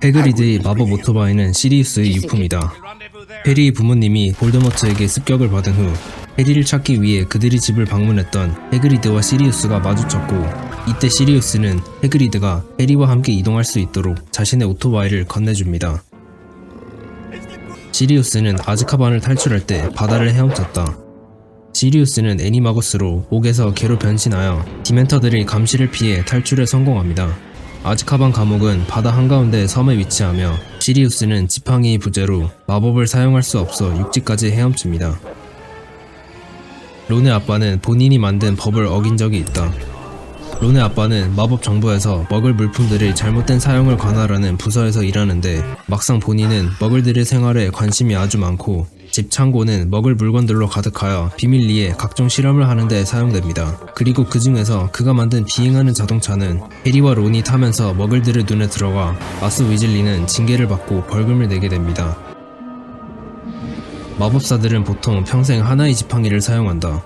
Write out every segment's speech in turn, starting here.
해그리드의 마법 오토바이는 시리우스의 유품이다. 해리의 부모님이 볼드모트에게 습격을 받은 후 해리를 찾기 위해 그들의 집을 방문했던 해그리드와 시리우스가 마주쳤고, 이때 시리우스는 해그리드가 해리와 함께 이동할 수 있도록 자신의 오토바이를 건네줍니다. 시리우스는 아즈카반을 탈출할 때 바다를 헤엄쳤다. 시리우스는 애니마거스로 옥에서 개로 변신하여 디멘터들의 감시를 피해 탈출에 성공합니다. 아즈카반 감옥은 바다 한가운데 섬에 위치하며 시리우스는 지팡이의 부재로 마법을 사용할 수 없어 육지까지 헤엄칩니다. 론의 아빠는 본인이 만든 법을 어긴 적이 있다. 론의 아빠는 마법 정보에서 머글 물품들의 잘못된 사용을 관할하는 부서에서 일하는데, 막상 본인은 머글들의 생활에 관심이 아주 많고 집 창고는 머글 물건들로 가득하여 비밀리에 각종 실험을 하는데 사용됩니다. 그리고 그 중에서 그가 만든 비행하는 자동차는 해리와 론이 타면서 머글들의 눈에 들어가 마스 위즐리는 징계를 받고 벌금을 내게 됩니다. 마법사들은 보통 평생 하나의 지팡이를 사용한다.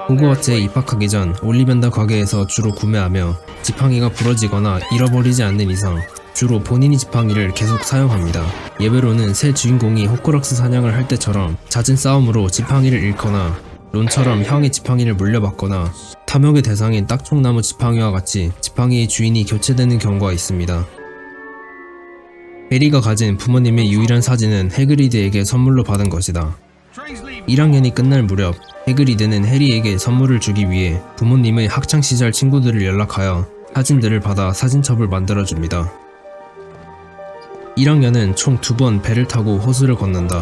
호그와트에 입학하기 전 올리벤더 가게에서 주로 구매하며 지팡이가 부러지거나 잃어버리지 않는 이상 주로 본인이 지팡이를 계속 사용합니다. 예외로는 새 주인공이 호크럭스 사냥을 할 때처럼 잦은 싸움으로 지팡이를 잃거나 론처럼 형의 지팡이를 물려받거나 탐욕의 대상인 딱총나무 지팡이와 같이 지팡이의 주인이 교체되는 경우가 있습니다. 해리가 가진 부모님의 유일한 사진은 해그리드에게 선물로 받은 것이다. 1학년이 끝날 무렵 해그리드는 해리에게 선물을 주기 위해 부모님의 학창시절 친구들을 연락하여 사진들을 받아 사진첩을 만들어줍니다. 1학년은 총 2번 배를 타고 호수를 건넌다.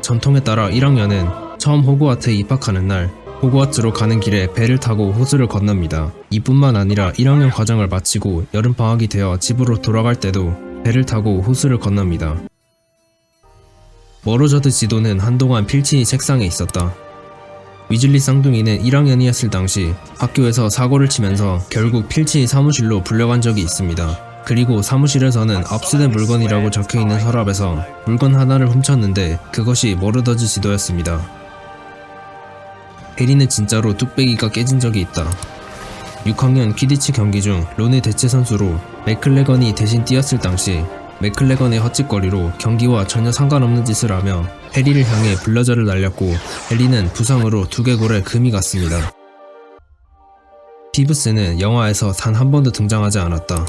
전통에 따라 1학년은 처음 호그와트에 입학하는 날 호그와트로 가는 길에 배를 타고 호수를 건넙니다. 이뿐만 아니라 1학년 과정을 마치고 여름방학이 되어 집으로 돌아갈 때도 배를 타고 호수를 건넙니다. 머로저드 지도는 한동안 필치의 책상에 있었다. 위즐리 쌍둥이는 1학년이었을 당시 학교에서 사고를 치면서 결국 필치의 사무실로 불려간 적이 있습니다. 그리고 사무실에서는 압수된 물건이라고 적혀있는 서랍에서 물건 하나를 훔쳤는데 그것이 머로더즈 지도였습니다. 해리는 진짜로 뚝배기가 깨진 적이 있다. 6학년 퀴디치 경기 중 론의 대체 선수로 맥클레건이 대신 뛰었을 당시 맥클레건의 헛짓거리로 경기와 전혀 상관없는 짓을 하며 해리를 향해 블러저를 날렸고 해리는 부상으로 두개골에 금이 갔습니다. 피브스는 영화에서 단 한 번도 등장하지 않았다.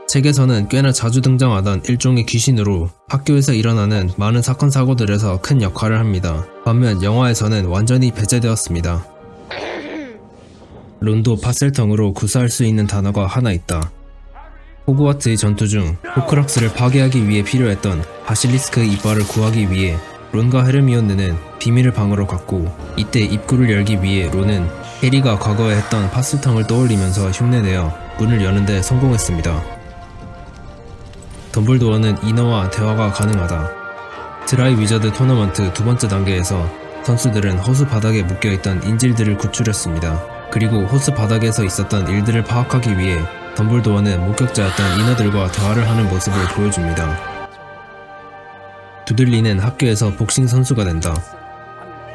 책에서는 꽤나 자주 등장하던 일종의 귀신으로 학교에서 일어나는 많은 사건 사고들에서 큰 역할을 합니다. 반면 영화에서는 완전히 배제되었습니다. 론도 파셀텅으로 구사할 수 있는 단어가 하나 있다. 호그와트의 전투 중 호크락스를 파괴하기 위해 필요했던 바실리스크의 이빨을 구하기 위해 론과 헤르미온느는 비밀의 방으로 갔고, 이때 입구를 열기 위해 론은 해리가 과거에 했던 파셀텅을 떠올리면서 흉내내어 문을 여는데 성공했습니다. 덤블도어는 이너와 대화가 가능하다. 드라이 위저드 토너먼트 두 번째 단계에서 선수들은 호수 바닥에 묶여있던 인질들을 구출했습니다. 그리고 호수 바닥에서 있었던 일들을 파악하기 위해 덤블도어는 목격자였던 인어들과 대화를 하는 모습을 보여줍니다. 두들리는 학교에서 복싱 선수가 된다.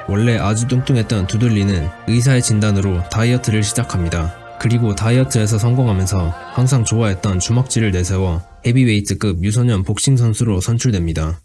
원래 아주 뚱뚱했던 두들리는 의사의 진단으로 다이어트를 시작합니다. 그리고 다이어트에서 성공하면서 항상 좋아했던 주먹질을 내세워 헤비웨이트급 유소년 복싱 선수로 선출됩니다.